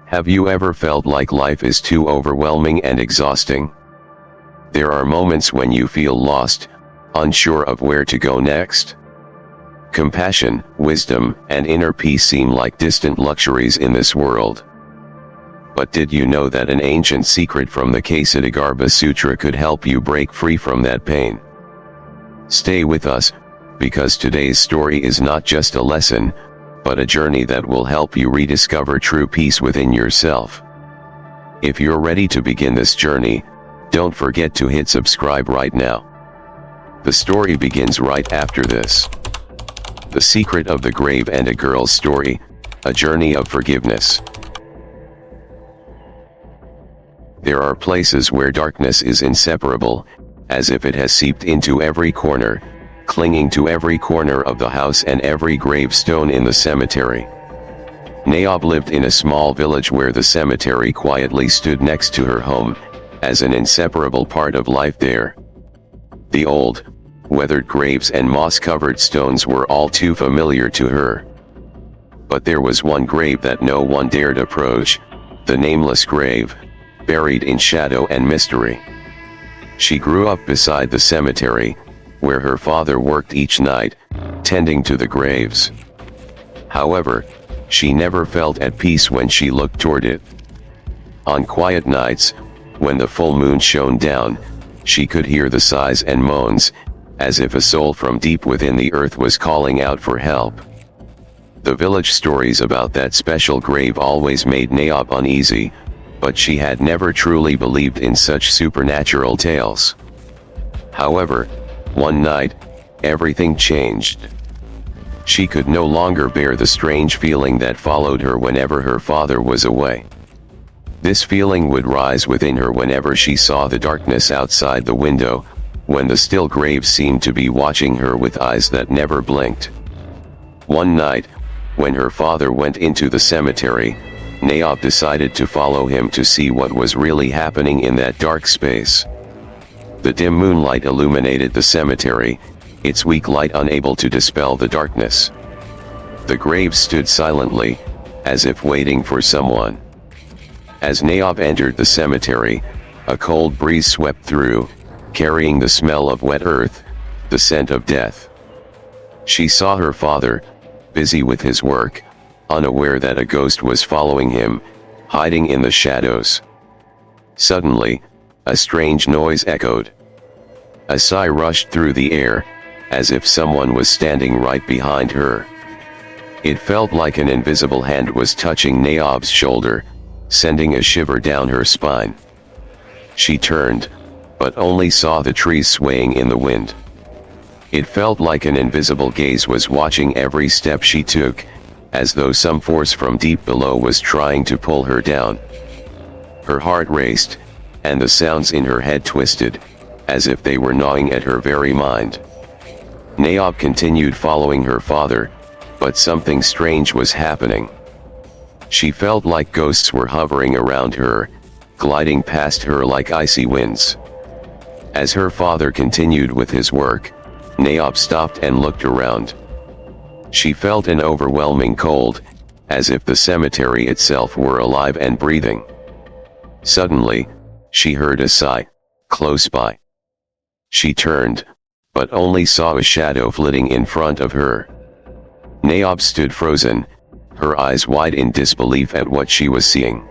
Have you ever felt like life is too overwhelming and exhausting? There are moments when you feel lost, unsure of where to go next. Compassion, wisdom, and inner peace seem like distant luxuries in this world. But did you know that an ancient secret from the Kshitigarbha Sutra could help you break free from that pain? Stay with us, because today's story is not just a lesson, but a journey that will help you rediscover true peace within yourself. If you're ready to begin this journey, don't forget to hit subscribe right now. The story begins right after this. The Secret of the Grave and a Girl's Story, a journey of forgiveness. There are places where darkness is inseparable, as if it has seeped into every corner, clinging to every corner of the house and every gravestone in the cemetery. Naob lived in a small village where the cemetery quietly stood next to her home, as an inseparable part of life there. The old, weathered graves and moss-covered stones were all too familiar to her. But there was one grave that no one dared approach, the nameless grave, buried in shadow and mystery. She grew up beside the cemetery, where her father worked each night, tending to the graves. However, she never felt at peace when she looked toward it. On quiet nights, when the full moon shone down, she could hear the sighs and moans, as if a soul from deep within the earth was calling out for help. The village stories about that special grave always made Naob uneasy, but she had never truly believed in such supernatural tales. However, one night, everything changed. She could no longer bear the strange feeling that followed her whenever her father was away. This feeling would rise within her whenever she saw the darkness outside the window, when the still grave seemed to be watching her with eyes that never blinked. One night, when her father went into the cemetery, Naob decided to follow him to see what was really happening in that dark space. The dim moonlight illuminated the cemetery, its weak light unable to dispel the darkness. The grave stood silently, as if waiting for someone. As Naob entered the cemetery, a cold breeze swept through, carrying the smell of wet earth, the scent of death. She saw her father, busy with his work, unaware that a ghost was following him, hiding in the shadows. Suddenly, a strange noise echoed. A sigh rushed through the air, as if someone was standing right behind her. It felt like an invisible hand was touching Naob's shoulder, sending a shiver down her spine. She turned, but only saw the trees swaying in the wind. It felt like an invisible gaze was watching every step she took, as though some force from deep below was trying to pull her down. Her heart raced, and the sounds in her head twisted, as if they were gnawing at her very mind. Naob continued following her father, but something strange was happening. She felt like ghosts were hovering around her, gliding past her like icy winds. As her father continued with his work, Naob stopped and looked around. She felt an overwhelming cold, as if the cemetery itself were alive and breathing. Suddenly, she heard a sigh, close by. She turned, but only saw a shadow flitting in front of her. Naob stood frozen, her eyes wide in disbelief at what she was seeing.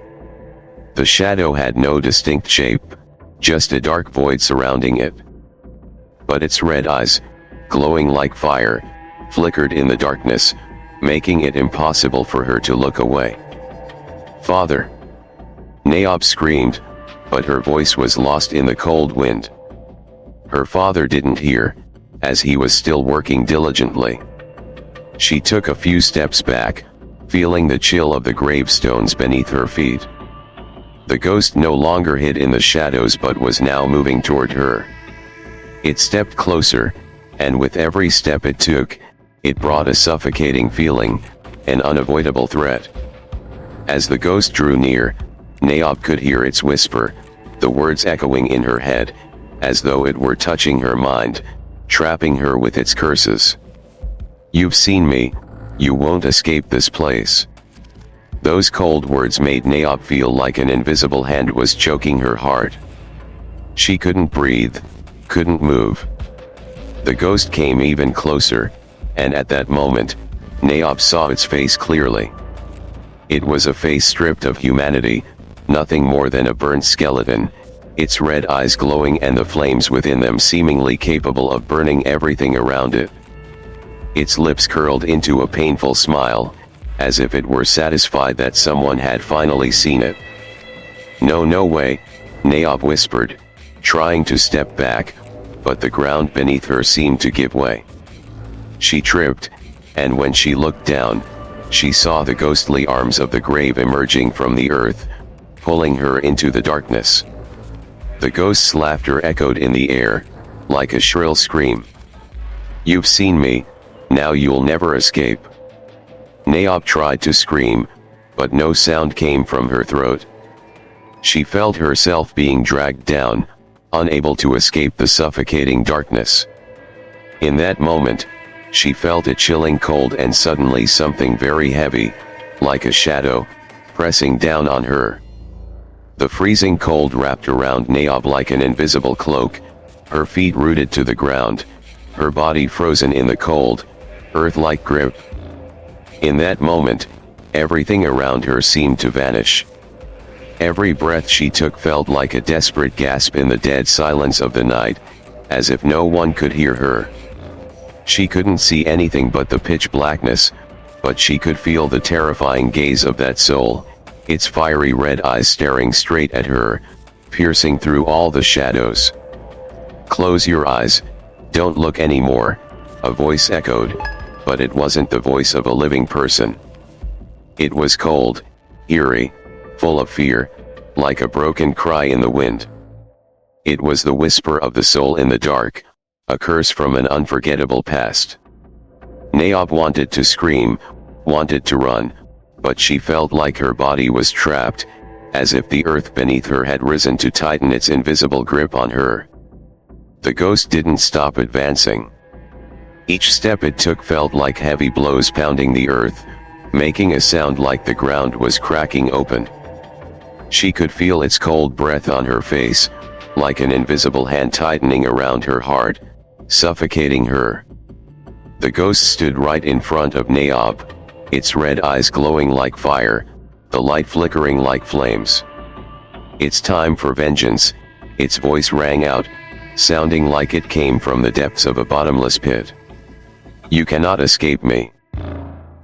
The shadow had no distinct shape, just a dark void surrounding it. But its red eyes, glowing like fire, flickered in the darkness, making it impossible for her to look away. "Father!" Naob screamed, but her voice was lost in the cold wind. Her father didn't hear, as he was still working diligently. She took a few steps back, feeling the chill of the gravestones beneath her feet. The ghost no longer hid in the shadows but was now moving toward her. It stepped closer, and with every step it took, it brought a suffocating feeling, an unavoidable threat. As the ghost drew near, Naob could hear its whisper, the words echoing in her head, as though it were touching her mind, trapping her with its curses. "You've seen me, you won't escape this place." Those cold words made Naab feel like an invisible hand was choking her heart. She couldn't breathe, couldn't move. The ghost came even closer, and at that moment, Naab saw its face clearly. It was a face stripped of humanity, nothing more than a burnt skeleton, its red eyes glowing and the flames within them seemingly capable of burning everything around it. Its lips curled into a painful smile, as if it were satisfied that someone had finally seen it. "No, no way," Naab whispered, trying to step back, but the ground beneath her seemed to give way. She tripped, and when she looked down, she saw the ghostly arms of the grave emerging from the earth, pulling her into the darkness. The ghost's laughter echoed in the air, like a shrill scream. "You've seen me, now you'll never escape." Naab tried to scream, but no sound came from her throat. She felt herself being dragged down, unable to escape the suffocating darkness. In that moment, she felt a chilling cold and suddenly something very heavy, like a shadow, pressing down on her. The freezing cold wrapped around Naab like an invisible cloak, her feet rooted to the ground, her body frozen in the cold, earth-like grip. In that moment, everything around her seemed to vanish. Every breath she took felt like a desperate gasp in the dead silence of the night, as if no one could hear her. She couldn't see anything but the pitch blackness, but she could feel the terrifying gaze of that soul, its fiery red eyes staring straight at her, piercing through all the shadows. "Close your eyes, don't look anymore," a voice echoed, but it wasn't the voice of a living person. It was cold, eerie, full of fear, like a broken cry in the wind. It was the whisper of the soul in the dark, a curse from an unforgettable past. Naab wanted to scream, wanted to run, but she felt like her body was trapped, as if the earth beneath her had risen to tighten its invisible grip on her. The ghost didn't stop advancing. Each step it took felt like heavy blows pounding the earth, making a sound like the ground was cracking open. She could feel its cold breath on her face, like an invisible hand tightening around her heart, suffocating her. The ghost stood right in front of Naab, its red eyes glowing like fire, the light flickering like flames. "It's time for vengeance," its voice rang out, sounding like it came from the depths of a bottomless pit. "You cannot escape me."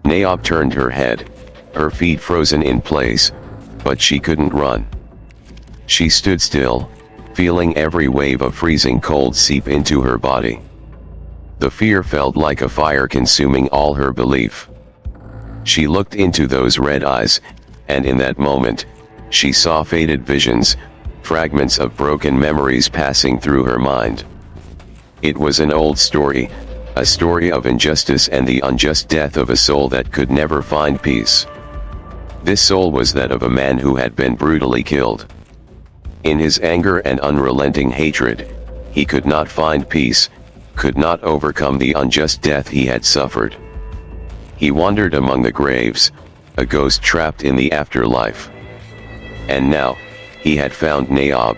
Naab turned her head, her feet frozen in place, but she couldn't run. She stood still, feeling every wave of freezing cold seep into her body. The fear felt like a fire consuming all her belief. She looked into those red eyes, and in that moment, she saw faded visions, fragments of broken memories passing through her mind. It was an old story, a story of injustice and the unjust death of a soul that could never find peace. This soul was that of a man who had been brutally killed. In his anger and unrelenting hatred, he could not find peace, could not overcome the unjust death he had suffered. He wandered among the graves, a ghost trapped in the afterlife. And now, he had found Naab,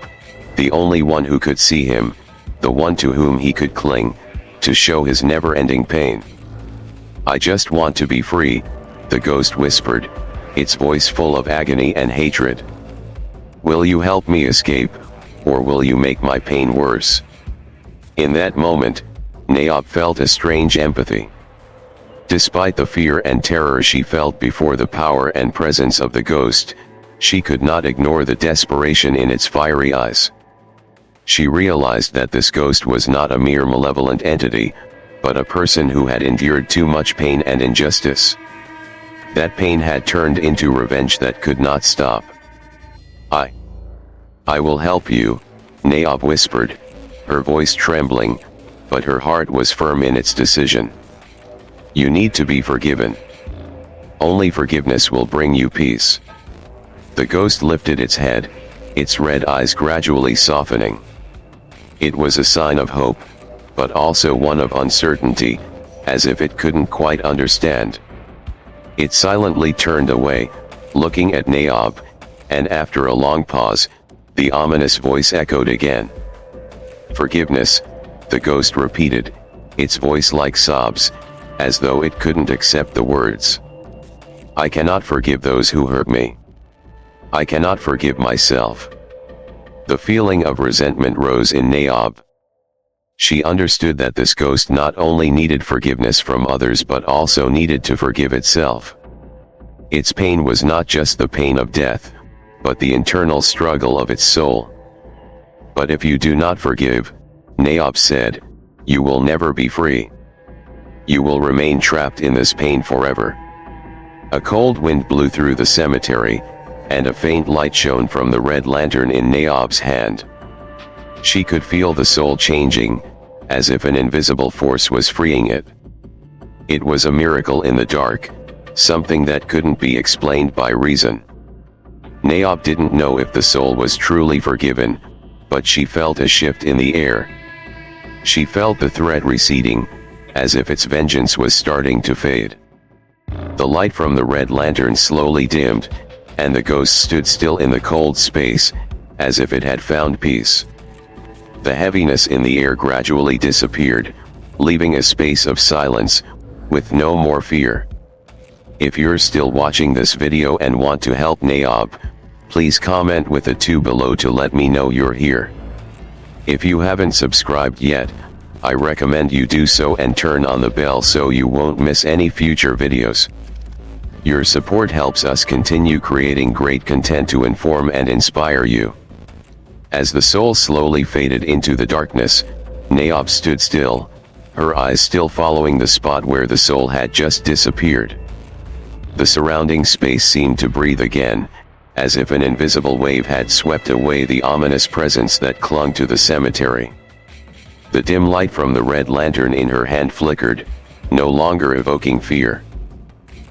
the only one who could see him, the one to whom he could cling, to show his never-ending pain. "I just want to be free," the ghost whispered, its voice full of agony and hatred. "Will you help me escape, or will you make my pain worse?" In that moment, Naab felt a strange empathy. Despite the fear and terror she felt before the power and presence of the ghost, she could not ignore the desperation in its fiery eyes. She realized that this ghost was not a mere malevolent entity, but a person who had endured too much pain and injustice. That pain had turned into revenge that could not stop. I will help you," Naab whispered, her voice trembling, but her heart was firm in its decision. "You need to be forgiven. Only forgiveness will bring you peace." The ghost lifted its head, its red eyes gradually softening. It was a sign of hope, but also one of uncertainty, as if it couldn't quite understand. It silently turned away, looking at Naob, and after a long pause, the ominous voice echoed again. "Forgiveness," the ghost repeated, its voice like sobs, as though it couldn't accept the words. "I cannot forgive those who hurt me. I cannot forgive myself." The feeling of resentment rose in Naob. She understood that this ghost not only needed forgiveness from others but also needed to forgive itself. Its pain was not just the pain of death, but the internal struggle of its soul. "But if you do not forgive," Naob said, "you will never be free. You will remain trapped in this pain forever." A cold wind blew through the cemetery, and a faint light shone from the red lantern in Naob's hand. She could feel the soul changing, as if an invisible force was freeing it. It was a miracle in the dark, something that couldn't be explained by reason. Naob didn't know if the soul was truly forgiven, but she felt a shift in the air. She felt the threat receding, as if its vengeance was starting to fade. The light from the red lantern slowly dimmed, and the ghost stood still in the cold space, as if it had found peace. The heaviness in the air gradually disappeared, leaving a space of silence, with no more fear. If you're still watching this video and want to help Naob, please comment with a 2 below to let me know you're here. If you haven't subscribed yet, I recommend you do so and turn on the bell so you won't miss any future videos. Your support helps us continue creating great content to inform and inspire you. As the soul slowly faded into the darkness, Naob stood still, her eyes still following the spot where the soul had just disappeared. The surrounding space seemed to breathe again, as if an invisible wave had swept away the ominous presence that clung to the cemetery. The dim light from the red lantern in her hand flickered, no longer evoking fear.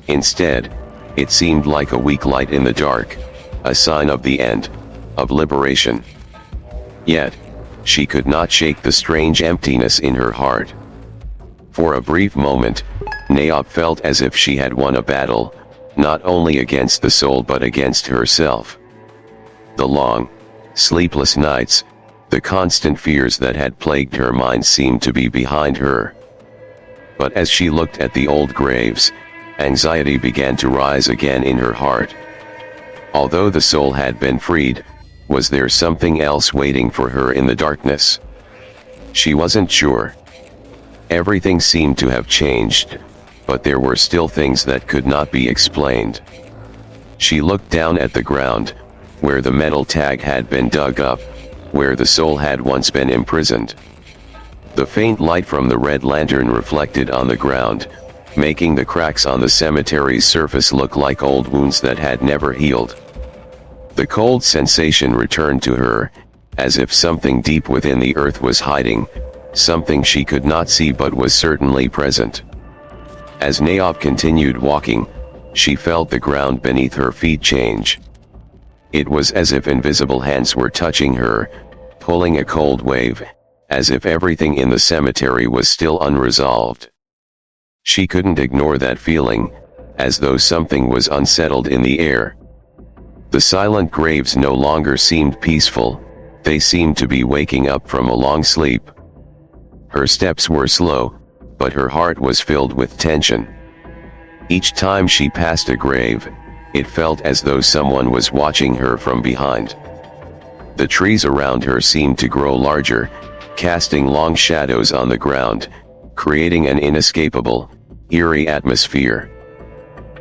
Instead, it seemed like a weak light in the dark, a sign of the end, of liberation. Yet, she could not shake the strange emptiness in her heart. For a brief moment, Naob felt as if she had won a battle, not only against the soul but against herself. The long, sleepless nights, the constant fears that had plagued her mind seemed to be behind her. But as she looked at the old graves, anxiety began to rise again in her heart. Although the soul had been freed, was there something else waiting for her in the darkness? She wasn't sure. Everything seemed to have changed, but there were still things that could not be explained. She looked down at the ground, where the metal tag had been dug up, where the soul had once been imprisoned. The faint light from the red lantern reflected on the ground, making the cracks on the cemetery's surface look like old wounds that had never healed. The cold sensation returned to her, as if something deep within the earth was hiding, something she could not see but was certainly present. As Naob continued walking, she felt the ground beneath her feet change. It was as if invisible hands were touching her, pulling a cold wave, as if everything in the cemetery was still unresolved. She couldn't ignore that feeling, as though something was unsettled in the air. The silent graves no longer seemed peaceful, they seemed to be waking up from a long sleep. Her steps were slow, but her heart was filled with tension. Each time she passed a grave, it felt as though someone was watching her from behind. The trees around her seemed to grow larger, casting long shadows on the ground, creating an inescapable, eerie atmosphere.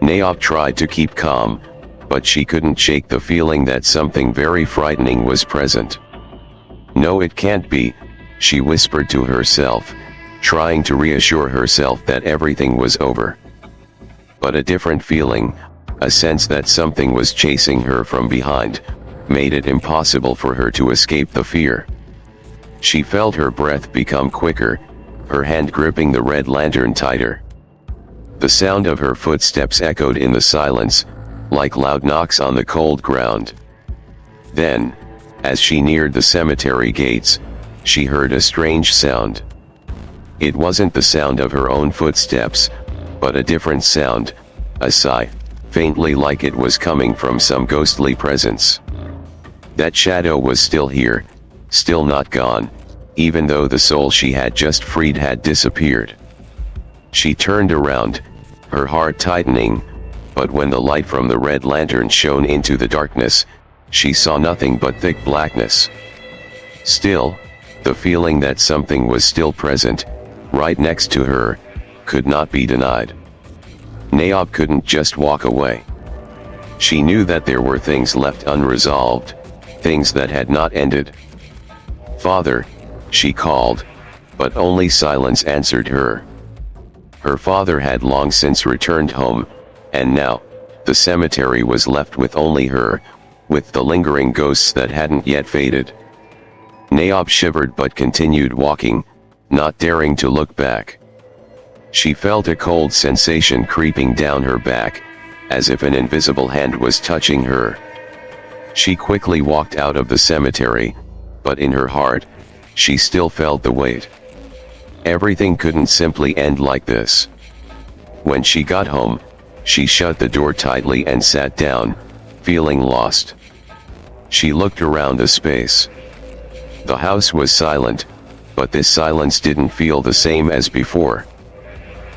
Naob tried to keep calm, but she couldn't shake the feeling that something very frightening was present. "No, it can't be," she whispered to herself, trying to reassure herself that everything was over. But a different feeling, a sense that something was chasing her from behind, made it impossible for her to escape the fear. She felt her breath become quicker, her hand gripping the red lantern tighter. The sound of her footsteps echoed in the silence, like loud knocks on the cold ground. Then, as she neared the cemetery gates, she heard a strange sound. It wasn't the sound of her own footsteps, but a different sound, a sigh. faintly like it was coming from some ghostly presence. That shadow was still here, still not gone, even though the soul she had just freed had disappeared. She turned around, her heart tightening, but when the light from the red lantern shone into the darkness, she saw nothing but thick blackness. Still, the feeling that something was still present, right next to her, could not be denied. Naob couldn't just walk away. She knew that there were things left unresolved, things that had not ended. "Father," she called, but only silence answered her. Her father had long since returned home, and now, the cemetery was left with only her, with the lingering ghosts that hadn't yet faded. Naob shivered but continued walking, not daring to look back. She felt a cold sensation creeping down her back, as if an invisible hand was touching her. She quickly walked out of the cemetery, but in her heart, she still felt the weight. Everything couldn't simply end like this. When she got home, she shut the door tightly and sat down, feeling lost. She looked around the space. The house was silent, but this silence didn't feel the same as before.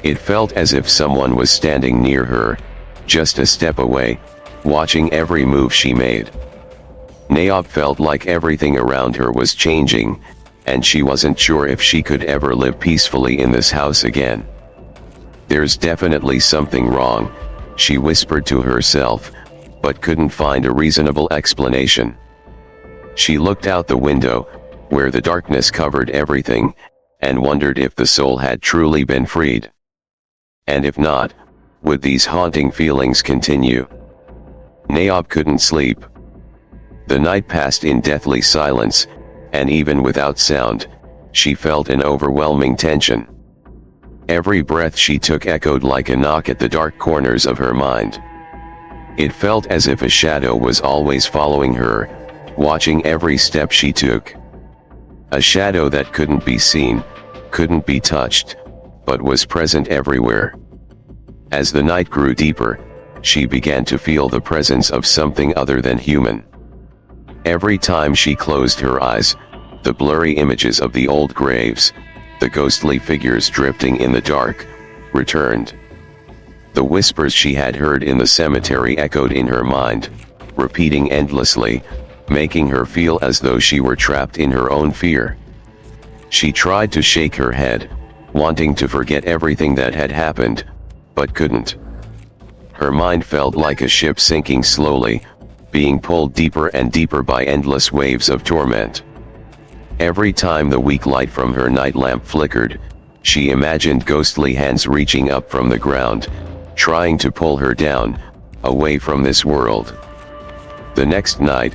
It felt as if someone was standing near her, just a step away, watching every move she made. Naob felt like everything around her was changing, and she wasn't sure if she could ever live peacefully in this house again. "There's definitely something wrong," she whispered to herself, but couldn't find a reasonable explanation. She looked out the window, where the darkness covered everything, and wondered if the soul had truly been freed. And if not, would these haunting feelings continue? Naob couldn't sleep. The night passed in deathly silence, and even without sound, she felt an overwhelming tension. Every breath she took echoed like a knock at the dark corners of her mind. It felt as if a shadow was always following her, watching every step she took. A shadow that couldn't be seen, couldn't be touched, but was present everywhere. As the night grew deeper, she began to feel the presence of something other than human. Every time she closed her eyes, the blurry images of the old graves, the ghostly figures drifting in the dark, returned. The whispers she had heard in the cemetery echoed in her mind, repeating endlessly, making her feel as though she were trapped in her own fear. She tried to shake her head, wanting to forget everything that had happened, but couldn't. Her mind felt like a ship sinking slowly, being pulled deeper and deeper by endless waves of torment. Every time the weak light from her night lamp flickered, she imagined ghostly hands reaching up from the ground, trying to pull her down, away from this world. The next night,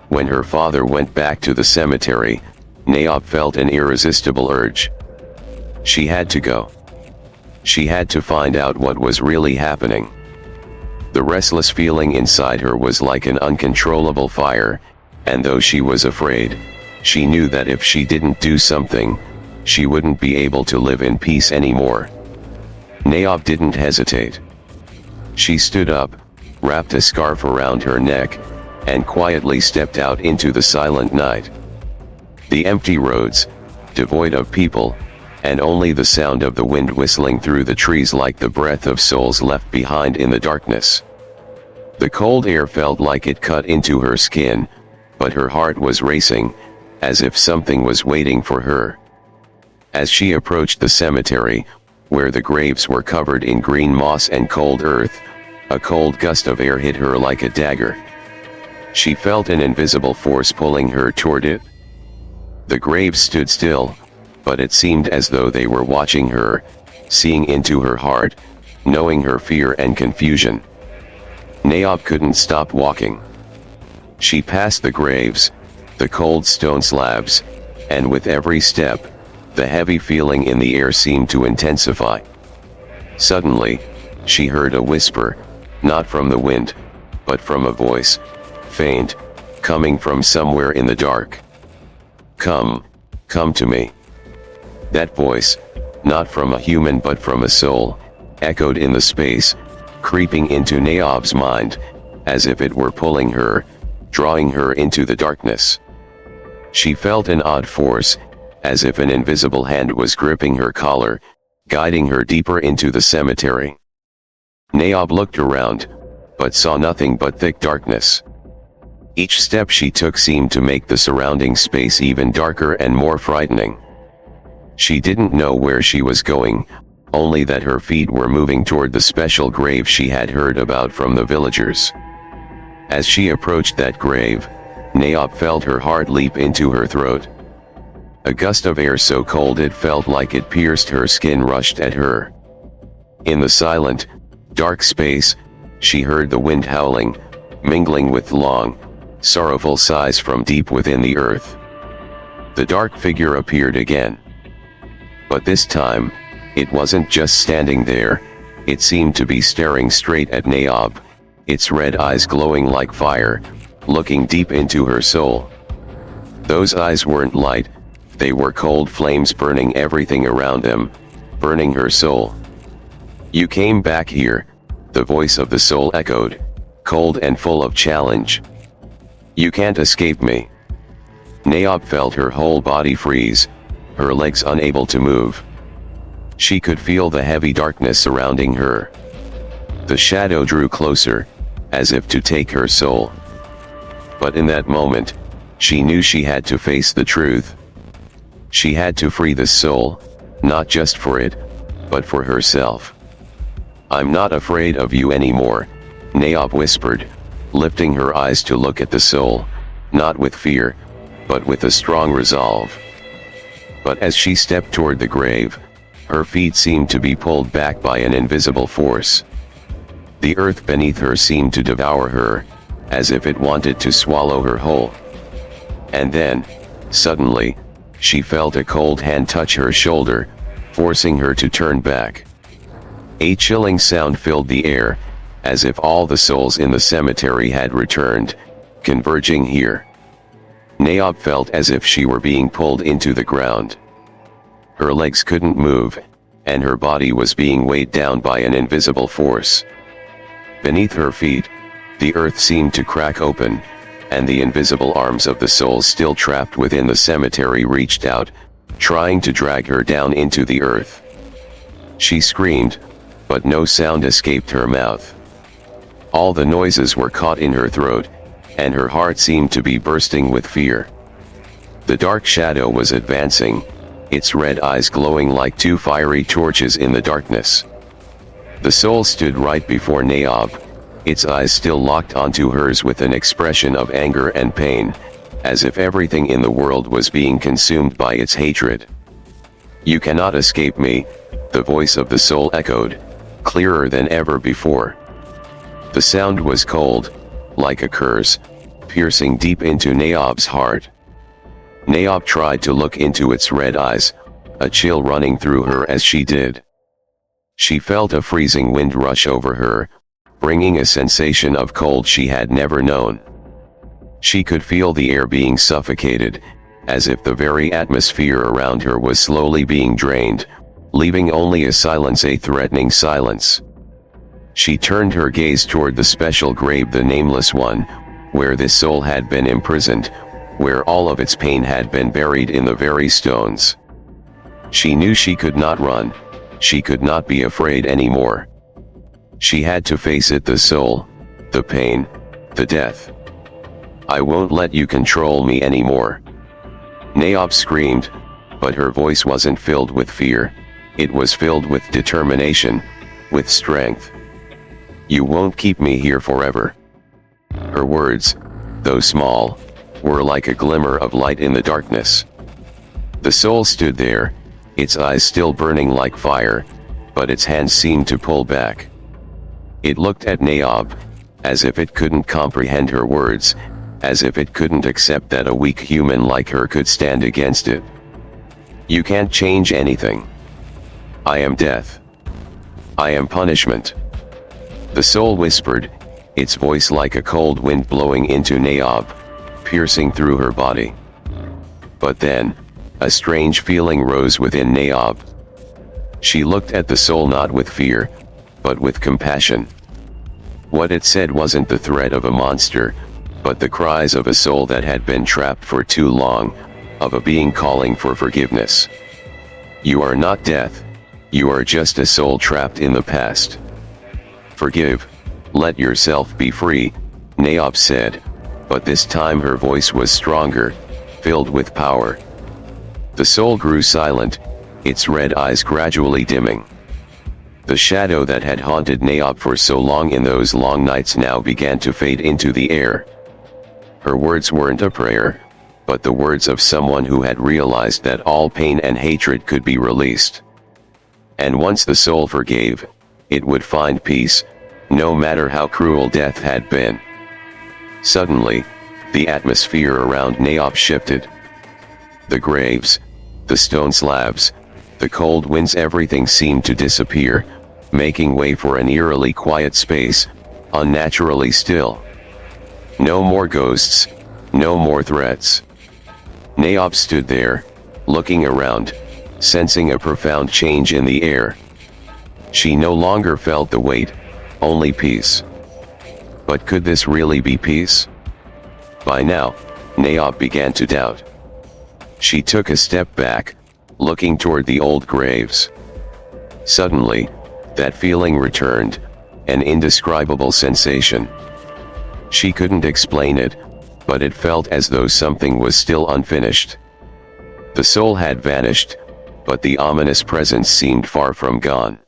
when her father went back to the cemetery, Naob felt an irresistible urge. She had to go. She had to find out what was really happening. The restless feeling inside her was like an uncontrollable fire, and though she was afraid, she knew that if she didn't do something, she wouldn't be able to live in peace anymore. Naob didn't hesitate. She stood up, wrapped a scarf around her neck, and quietly stepped out into the silent night. The empty roads, devoid of people, and only the sound of the wind whistling through the trees like the breath of souls left behind in the darkness. The cold air felt like it cut into her skin, but her heart was racing, as if something was waiting for her. As she approached the cemetery, where the graves were covered in green moss and cold earth, a cold gust of air hit her like a dagger. She felt an invisible force pulling her toward it. The graves stood still, but it seemed as though they were watching her, seeing into her heart, knowing her fear and confusion. Naob couldn't stop walking. She passed the graves, the cold stone slabs, and with every step, the heavy feeling in the air seemed to intensify. Suddenly, she heard a whisper, not from the wind, but from a voice, faint, coming from somewhere in the dark. "Come to me." That voice, not from a human but from a soul, echoed in the space, creeping into Naob's mind, as if it were pulling her, drawing her into the darkness. She felt an odd force, as if an invisible hand was gripping her collar, guiding her deeper into the cemetery. Naob looked around, but saw nothing but thick darkness. Each step she took seemed to make the surrounding space even darker and more frightening. She didn't know where she was going, only that her feet were moving toward the special grave she had heard about from the villagers. As she approached that grave, Naob felt her heart leap into her throat. A gust of air so cold it felt like it pierced her skin rushed at her. In the silent, dark space, she heard the wind howling, mingling with long, sorrowful sighs from deep within the earth. The dark figure appeared again. But this time, it wasn't just standing there, it seemed to be staring straight at Naob, its red eyes glowing like fire, looking deep into her soul. Those eyes weren't light, they were cold flames burning everything around them, burning her soul. "You came back here," the voice of the soul echoed, cold and full of challenge. "You can't escape me." Naob felt her whole body freeze, her legs unable to move. She could feel the heavy darkness surrounding her. The shadow drew closer, as if to take her soul. But in that moment, she knew she had to face the truth. She had to free the soul, not just for it, but for herself. "I'm not afraid of you anymore," Naob whispered, lifting her eyes to look at the soul, not with fear, but with a strong resolve. But as she stepped toward the grave, her feet seemed to be pulled back by an invisible force. The earth beneath her seemed to devour her, as if it wanted to swallow her whole. And then, suddenly, she felt a cold hand touch her shoulder, forcing her to turn back. A chilling sound filled the air, as if all the souls in the cemetery had returned, converging here. Naob felt as if she were being pulled into the ground. Her legs couldn't move, and her body was being weighed down by an invisible force. Beneath her feet, the earth seemed to crack open, and the invisible arms of the souls still trapped within the cemetery reached out, trying to drag her down into the earth. She screamed, but no sound escaped her mouth. All the noises were caught in her throat, and her heart seemed to be bursting with fear. The dark shadow was advancing, its red eyes glowing like two fiery torches in the darkness. The soul stood right before Naob, its eyes still locked onto hers with an expression of anger and pain, as if everything in the world was being consumed by its hatred. "You cannot escape me," the voice of the soul echoed, clearer than ever before. The sound was cold, like a curse, piercing deep into Naob's heart. Naob tried to look into its red eyes, a chill running through her as she did. She felt a freezing wind rush over her, bringing a sensation of cold she had never known. She could feel the air being suffocated, as if the very atmosphere around her was slowly being drained, leaving only a silence, a threatening silence. She turned her gaze toward the special grave, the nameless one, where this soul had been imprisoned, where all of its pain had been buried in the very stones. She knew she could not run, she could not be afraid anymore. She had to face it, the soul, the pain, the death. "I won't let you control me anymore," Naob screamed, but her voice wasn't filled with fear, it was filled with determination, with strength. "You won't keep me here forever." Her words, though small, were like a glimmer of light in the darkness. The soul stood there, its eyes still burning like fire, but its hands seemed to pull back. It looked at Naob, as if it couldn't comprehend her words, as if it couldn't accept that a weak human like her could stand against it. "You can't change anything. I am death. I am punishment," the soul whispered, its voice like a cold wind blowing into Naob, piercing through her body. But then, a strange feeling rose within Naob. She looked at the soul not with fear, but with compassion. What it said wasn't the threat of a monster, but the cries of a soul that had been trapped for too long, of a being calling for forgiveness. You are not death, you are just a soul trapped in the past. Forgive, let yourself be free, Naop said, but this time her voice was stronger, filled with power. The soul grew silent, its red eyes gradually dimming. The shadow that had haunted Naop for so long in those long nights now began to fade into the air. Her words weren't a prayer, but the words of someone who had realized that all pain and hatred could be released. And once the soul forgave, it would find peace, no matter how cruel death had been. Suddenly, the atmosphere around Naop shifted. The graves, the stone slabs, the cold winds, everything seemed to disappear, making way for an eerily quiet space, unnaturally still. No more ghosts, no more threats. Naop stood there, looking around, sensing a profound change in the air. She no longer felt the weight, only peace. But could this really be peace? By now, Naop began to doubt. She took a step back, looking toward the old graves. Suddenly, that feeling returned, an indescribable sensation. She couldn't explain it, but it felt as though something was still unfinished. The soul had vanished, but the ominous presence seemed far from gone.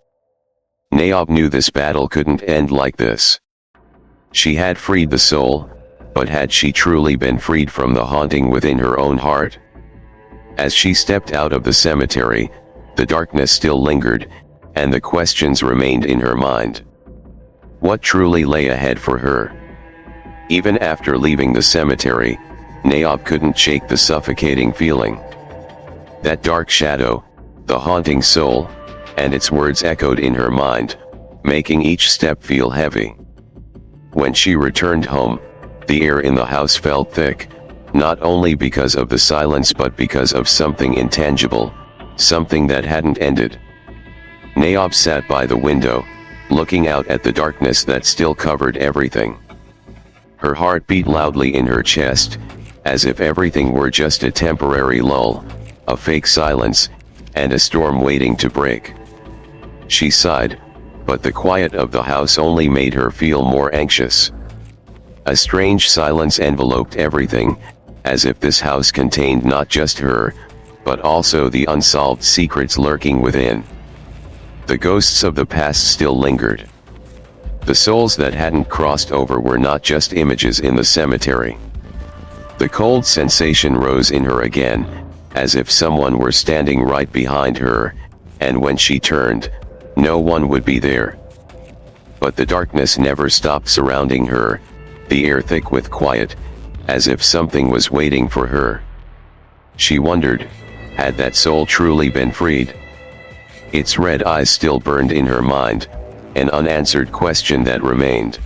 Naop knew this battle couldn't end like this. She had freed the soul, but had she truly been freed from the haunting within her own heart? As she stepped out of the cemetery, the darkness still lingered, and the questions remained in her mind. What truly lay ahead for her? Even after leaving the cemetery, Naop couldn't shake the suffocating feeling. That dark shadow, the haunting soul, and its words echoed in her mind, making each step feel heavy. When she returned home, the air in the house felt thick, not only because of the silence but because of something intangible, something that hadn't ended. Naop sat by the window, looking out at the darkness that still covered everything. Her heart beat loudly in her chest, as if everything were just a temporary lull, a fake silence, and a storm waiting to break. She sighed, but the quiet of the house only made her feel more anxious. A strange silence enveloped everything, as if this house contained not just her, but also the unsolved secrets lurking within. The ghosts of the past still lingered. The souls that hadn't crossed over were not just images in the cemetery. The cold sensation rose in her again, as if someone were standing right behind her, and when she turned, no one would be there. But the darkness never stopped surrounding her, the air thick with quiet, as if something was waiting for her. She wondered, had that soul truly been freed? Its red eyes still burned in her mind, an unanswered question that remained.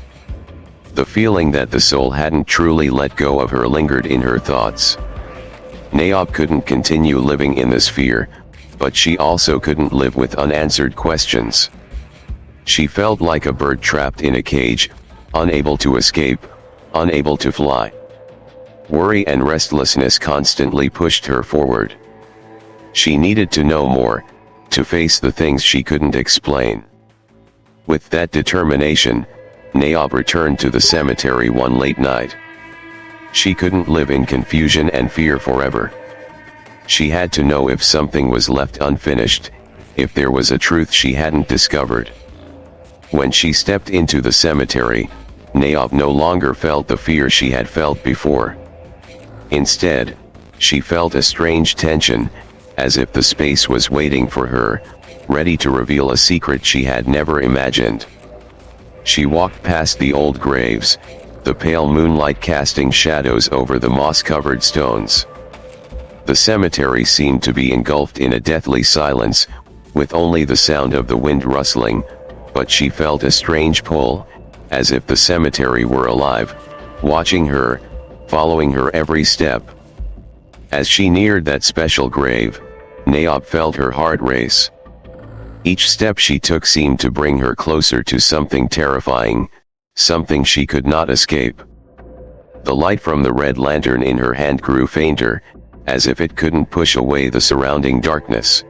The feeling that the soul hadn't truly let go of her lingered in her thoughts. Naop couldn't continue living in this fear, but she also couldn't live with unanswered questions. She felt like a bird trapped in a cage, unable to escape, unable to fly. Worry and restlessness constantly pushed her forward. She needed to know more, to face the things she couldn't explain. With that determination, Naop returned to the cemetery one late night. She couldn't live in confusion and fear forever. She had to know if something was left unfinished, if there was a truth she hadn't discovered. When she stepped into the cemetery, Naop no longer felt the fear she had felt before. Instead, she felt a strange tension, as if the space was waiting for her, ready to reveal a secret she had never imagined. She walked past the old graves, the pale moonlight casting shadows over the moss-covered stones. The cemetery seemed to be engulfed in a deathly silence, with only the sound of the wind rustling, but she felt a strange pull, as if the cemetery were alive, watching her, following her every step. As she neared that special grave, Naop felt her heart race. Each step she took seemed to bring her closer to something terrifying, something she could not escape. The light from the red lantern in her hand grew fainter, as if it couldn't push away the surrounding darkness.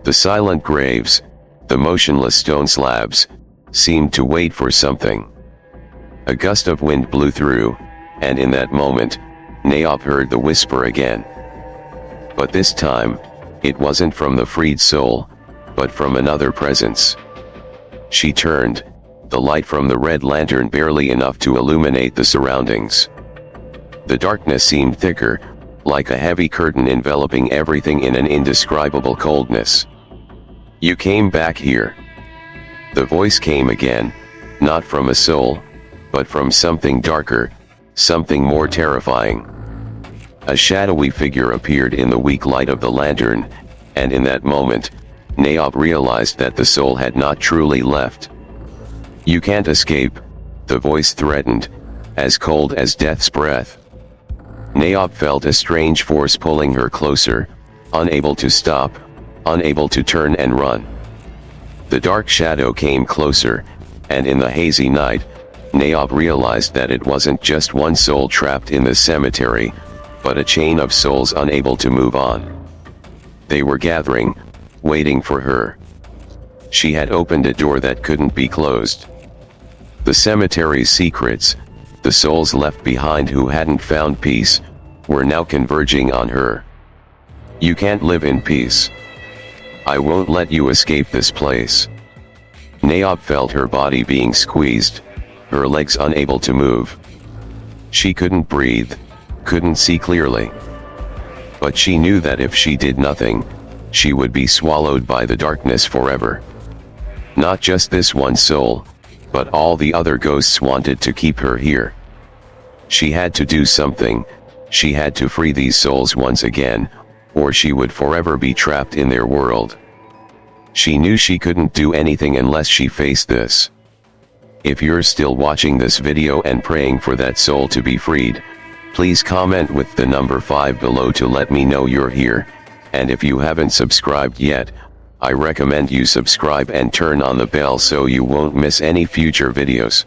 The silent graves, the motionless stone slabs, seemed to wait for something. A gust of wind blew through, and in that moment, Naop heard the whisper again. But this time, it wasn't from the freed soul, but from another presence. She turned, the light from the red lantern barely enough to illuminate the surroundings. The darkness seemed thicker, like a heavy curtain enveloping everything in an indescribable coldness. "You came back here." The voice came again, not from a soul, but from something darker, something more terrifying. A shadowy figure appeared in the weak light of the lantern, and in that moment, Naop realized that the soul had not truly left. "You can't escape," the voice threatened, as cold as death's breath. Naop felt a strange force pulling her closer, unable to stop, unable to turn and run. The dark shadow came closer, and in the hazy night, Naop realized that it wasn't just one soul trapped in the cemetery, but a chain of souls unable to move on. They were gathering, waiting for her. She had opened a door that couldn't be closed. The cemetery's secrets, the souls left behind who hadn't found peace, were now converging on her. "You can't live in peace. I won't let you escape this place." Naop felt her body being squeezed, her legs unable to move. She couldn't breathe, couldn't see clearly. But she knew that if she did nothing, she would be swallowed by the darkness forever. Not just this one soul, but all the other ghosts wanted to keep her here. She had to do something, she had to free these souls once again, or she would forever be trapped in their world. She knew she couldn't do anything unless she faced this. If you're still watching this video and praying for that soul to be freed, please comment with the number 5 below to let me know you're here, and if you haven't subscribed yet, I recommend you subscribe and turn on the bell so you won't miss any future videos.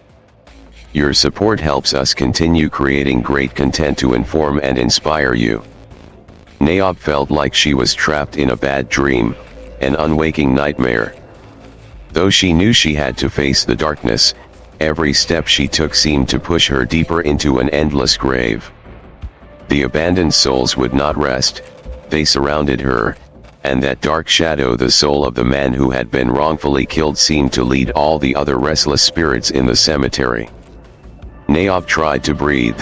Your support helps us continue creating great content to inform and inspire you. Naop felt like she was trapped in a bad dream, an unwaking nightmare. Though she knew she had to face the darkness, every step she took seemed to push her deeper into an endless grave. The abandoned souls would not rest, they surrounded her, and that dark shadow, the soul of the man who had been wrongfully killed, seemed to lead all the other restless spirits in the cemetery. Naop tried to breathe,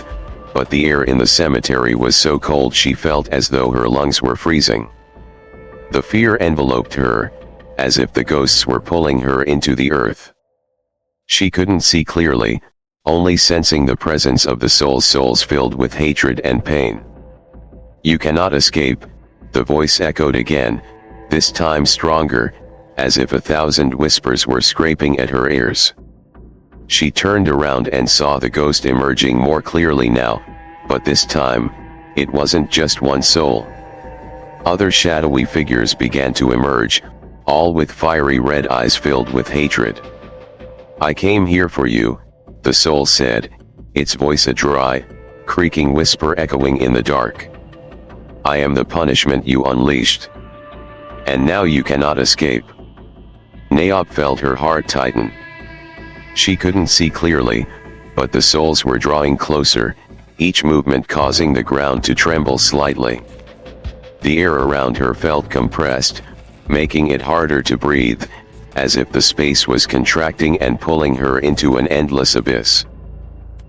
but the air in the cemetery was so cold she felt as though her lungs were freezing. The fear enveloped her, as if the ghosts were pulling her into the earth. She couldn't see clearly, only sensing the presence of the souls filled with hatred and pain. "You cannot escape," the voice echoed again, this time stronger, as if 1,000 whispers were scraping at her ears. She turned around and saw the ghost emerging more clearly now, but this time, it wasn't just one soul. Other shadowy figures began to emerge, all with fiery red eyes filled with hatred. "I came here for you," the soul said, its voice a dry, creaking whisper echoing in the dark. "I am the punishment you unleashed. And now you cannot escape." Naop felt her heart tighten. She couldn't see clearly, but the souls were drawing closer, each movement causing the ground to tremble slightly. The air around her felt compressed, making it harder to breathe, as if the space was contracting and pulling her into an endless abyss.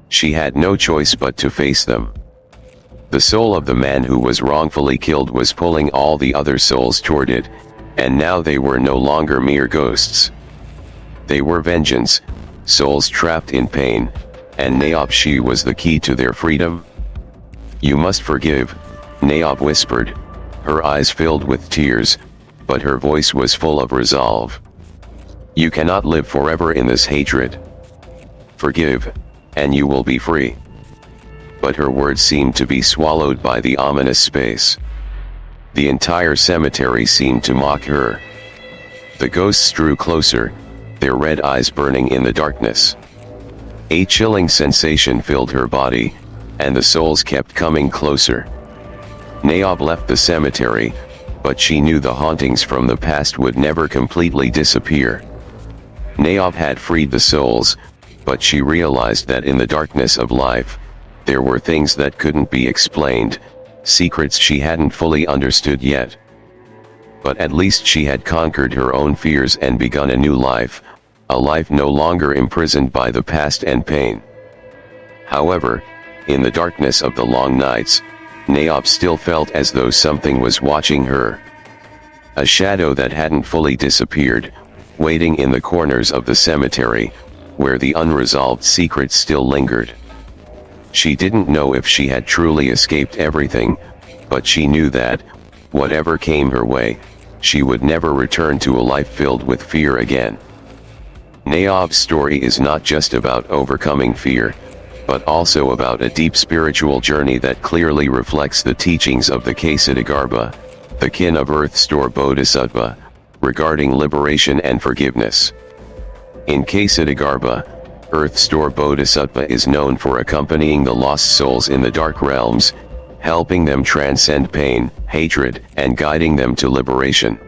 She had no choice but to face them. The soul of the man who was wrongfully killed was pulling all the other souls toward it, and now they were no longer mere ghosts. They were vengeance, souls trapped in pain, and Naop, she was the key to their freedom. "You must forgive," Naop whispered, her eyes filled with tears, but her voice was full of resolve. "You cannot live forever in this hatred. Forgive, and you will be free." But her words seemed to be swallowed by the ominous space. The entire cemetery seemed to mock her. The ghosts drew closer, their red eyes burning in the darkness. A chilling sensation filled her body, and the souls kept coming closer. Naob left the cemetery, but she knew the hauntings from the past would never completely disappear. Naob had freed the souls, but she realized that in the darkness of life, there were things that couldn't be explained, secrets she hadn't fully understood yet. But at least she had conquered her own fears and begun a new life, a life no longer imprisoned by the past and pain. However, in the darkness of the long nights, Naob still felt as though something was watching her. A shadow that hadn't fully disappeared, waiting in the corners of the cemetery, where the unresolved secrets still lingered. She didn't know if she had truly escaped everything, but she knew that, whatever came her way, she would never return to a life filled with fear again. Naob's story is not just about overcoming fear, but also about a deep spiritual journey that clearly reflects the teachings of the Ksatagarbha, the kin of Earthstore Bodhisattva, regarding liberation and forgiveness. In Ksatagarbha, Earthstore Bodhisattva is known for accompanying the lost souls in the dark realms, helping them transcend pain, hatred, and guiding them to liberation.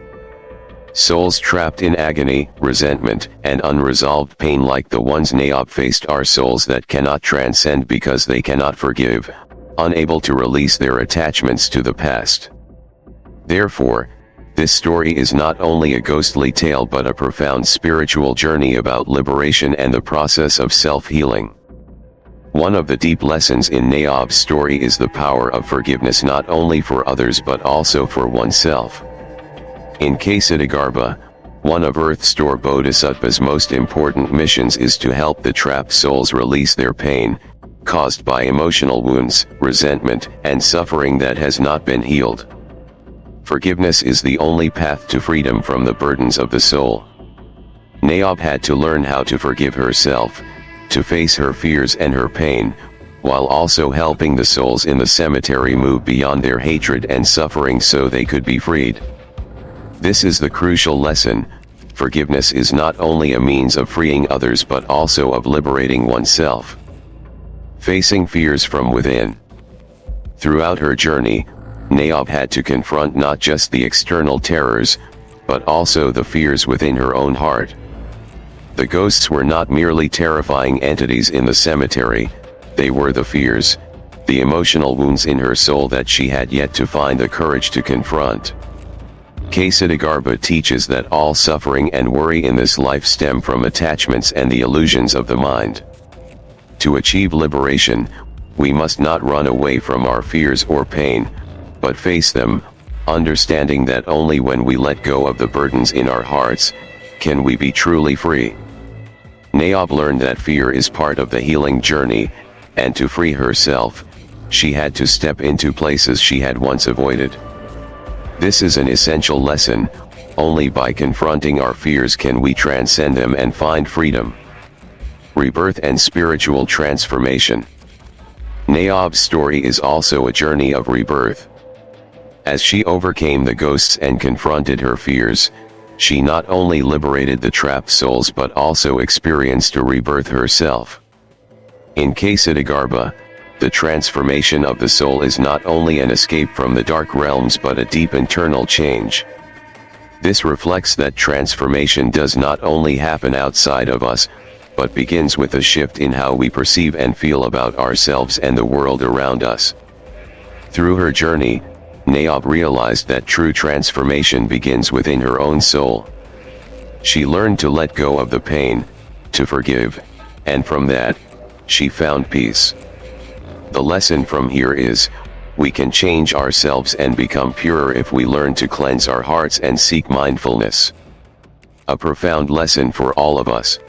Souls trapped in agony, resentment, and unresolved pain like the ones Naob faced are souls that cannot transcend because they cannot forgive, unable to release their attachments to the past. Therefore, this story is not only a ghostly tale but a profound spiritual journey about liberation and the process of self-healing. One of the deep lessons in Naob's story is the power of forgiveness not only for others but also for oneself. In Ksatagarbha, one of Earthstore Bodhisattva's most important missions is to help the trapped souls release their pain, caused by emotional wounds, resentment, and suffering that has not been healed. Forgiveness is the only path to freedom from the burdens of the soul. Naob had to learn how to forgive herself, to face her fears and her pain, while also helping the souls in the cemetery move beyond their hatred and suffering so they could be freed. This is the crucial lesson: forgiveness is not only a means of freeing others but also of liberating oneself. Facing fears from within. Throughout her journey, Naob had to confront not just the external terrors, but also the fears within her own heart. The ghosts were not merely terrifying entities in the cemetery, they were the fears, the emotional wounds in her soul that she had yet to find the courage to confront. Ksatagarbha teaches that all suffering and worry in this life stem from attachments and the illusions of the mind. To achieve liberation, we must not run away from our fears or pain, but face them, understanding that only when we let go of the burdens in our hearts, can we be truly free. Naob learned that fear is part of the healing journey, and to free herself, she had to step into places she had once avoided. This is an essential lesson: only by confronting our fears can we transcend them and find freedom. Rebirth and spiritual transformation. Naob's story is also a journey of rebirth. As she overcame the ghosts and confronted her fears, she not only liberated the trapped souls but also experienced a rebirth herself. In Ksatagarbha, the transformation of the soul is not only an escape from the dark realms but a deep internal change. This reflects that transformation does not only happen outside of us, but begins with a shift in how we perceive and feel about ourselves and the world around us. Through her journey, Naob realized that true transformation begins within her own soul. She learned to let go of the pain, to forgive, and from that, she found peace. The lesson from here is, we can change ourselves and become purer if we learn to cleanse our hearts and seek mindfulness. A profound lesson for all of us.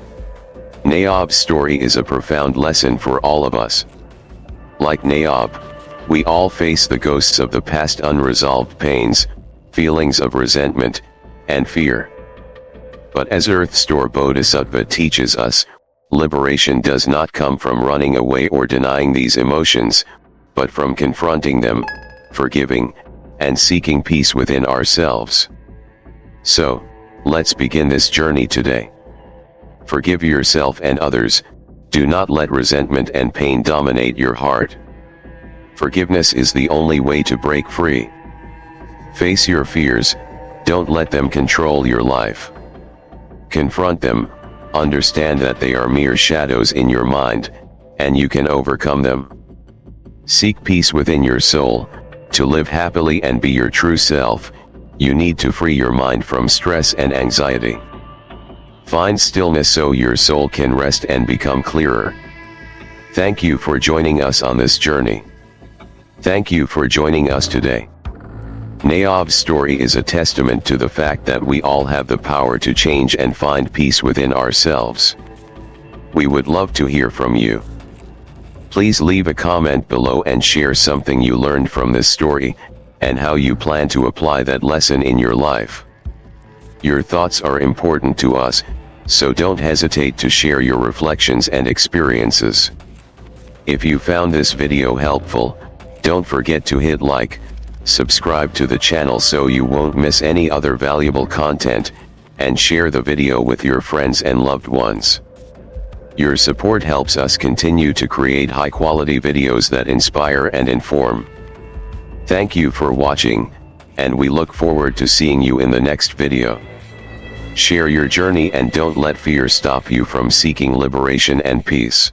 Naob's story is a profound lesson for all of us. Like Naob, we all face the ghosts of the past, unresolved pains, feelings of resentment, and fear. But as Earthstore Bodhisattva teaches us, liberation does not come from running away or denying these emotions, but from confronting them, forgiving, and seeking peace within ourselves. So, let's begin this journey today. Forgive yourself and others, Do not let resentment and pain dominate your heart. Forgiveness is the only way to break free. Face your fears, don't let them control your life. Confront them, understand that they are mere shadows in your mind, and you can overcome them. Seek peace within your soul. To live happily and be your true self, you need to free your mind from stress and anxiety. Find stillness so your soul can rest and become clearer. Thank you for joining us on this journey. Thank you for joining us today. Nayab's story is a testament to the fact that we all have the power to change and find peace within ourselves. We would love to hear from you. Please leave a comment below and share something you learned from this story, and how you plan to apply that lesson in your life. Your thoughts are important to us, so don't hesitate to share your reflections and experiences. If you found this video helpful, don't forget to hit like, subscribe to the channel so you won't miss any other valuable content, and share the video with your friends and loved ones. Your support helps us continue to create high-quality videos that inspire and inform. Thank you for watching, and we look forward to seeing you in the next video. Share your journey and don't let fear stop you from seeking liberation and peace.